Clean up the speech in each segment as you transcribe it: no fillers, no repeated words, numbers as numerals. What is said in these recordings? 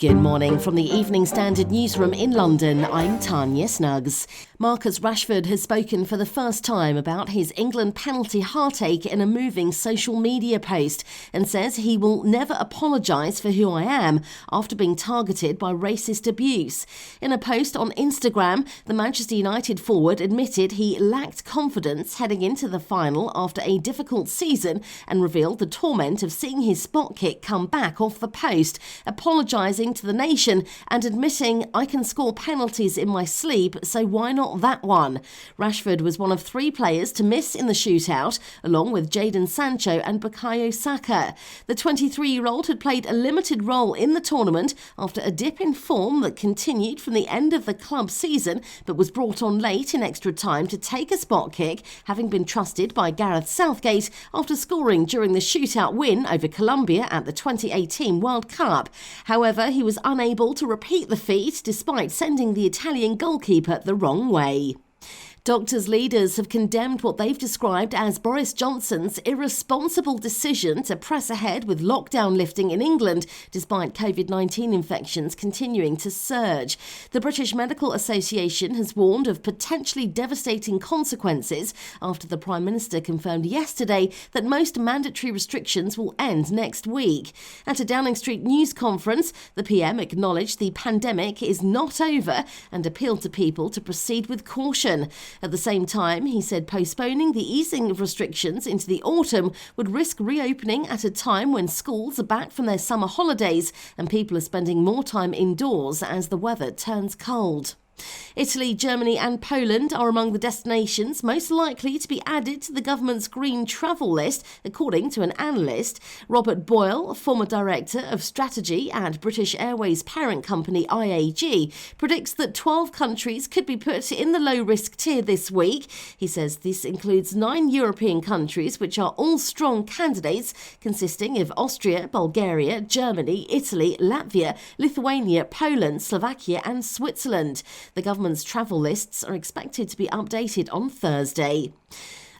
Good morning from the Evening Standard newsroom in London. I'm Tanya Snuggs. Marcus Rashford has spoken for the first time about his England penalty heartache in a moving social media post and says he will never apologise for who I am after being targeted by racist abuse. In a post on Instagram, the Manchester United forward admitted he lacked confidence heading into the final after a difficult season and revealed the torment of seeing his spot kick come back off the post, apologising to the nation and admitting, "I can score penalties in my sleep, so why not that one?" Rashford was one of 3 players to miss in the shootout, along with Jadon, Sancho and Bukayo, Saka. The 23-year-old had played a limited role in the tournament after a dip in form that continued from the end of the club season, but was brought on late in extra time to take a spot kick, having been trusted by Gareth Southgate after scoring during the shootout win over Colombia at the 2018 World Cup. However, he was unable to repeat the feat despite sending the Italian goalkeeper the wrong way. Doctors' leaders have condemned what they've described as Boris Johnson's irresponsible decision to press ahead with lockdown lifting in England despite COVID-19 infections continuing to surge. The British Medical Association has warned of potentially devastating consequences after the Prime Minister confirmed yesterday that most mandatory restrictions will end next week. At a Downing Street news conference, the PM acknowledged the pandemic is not over and appealed to people to proceed with caution. At the same time, he said postponing the easing of restrictions into the autumn would risk reopening at a time when schools are back from their summer holidays and people are spending more time indoors as the weather turns cold. Italy, Germany and Poland are among the destinations most likely to be added to the government's green travel list, according to an analyst. Robert Boyle, former director of strategy at British Airways parent company IAG, predicts that 12 countries could be put in the low-risk tier this week. He says this includes 9 European countries, which are all strong candidates, consisting of Austria, Bulgaria, Germany, Italy, Latvia, Lithuania, Poland, Slovakia and Switzerland. The government's travel lists are expected to be updated on Thursday.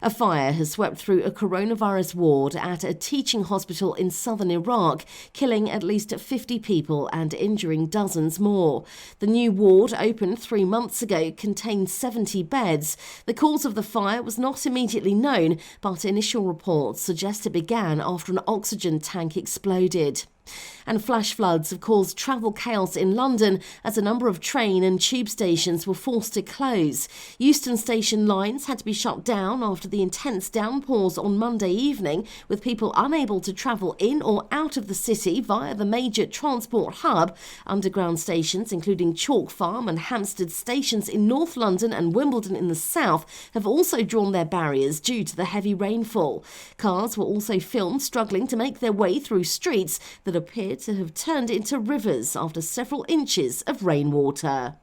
A fire has swept through a coronavirus ward at a teaching hospital in southern Iraq, killing at least 50 people and injuring dozens more. The new ward, opened 3 months ago, contained 70 beds. The cause of the fire was not immediately known, but initial reports suggest it began after an oxygen tank exploded. And flash floods have caused travel chaos in London as a number of train and tube stations were forced to close. Euston Station lines had to be shut down after the intense downpours on Monday evening, with people unable to travel in or out of the city via the major transport hub. Underground stations, including Chalk Farm and Hampstead stations in North London and Wimbledon in the south, have also drawn their barriers due to the heavy rainfall. Cars were also filmed struggling to make their way through streets that appear to have turned into rivers after several inches of rainwater.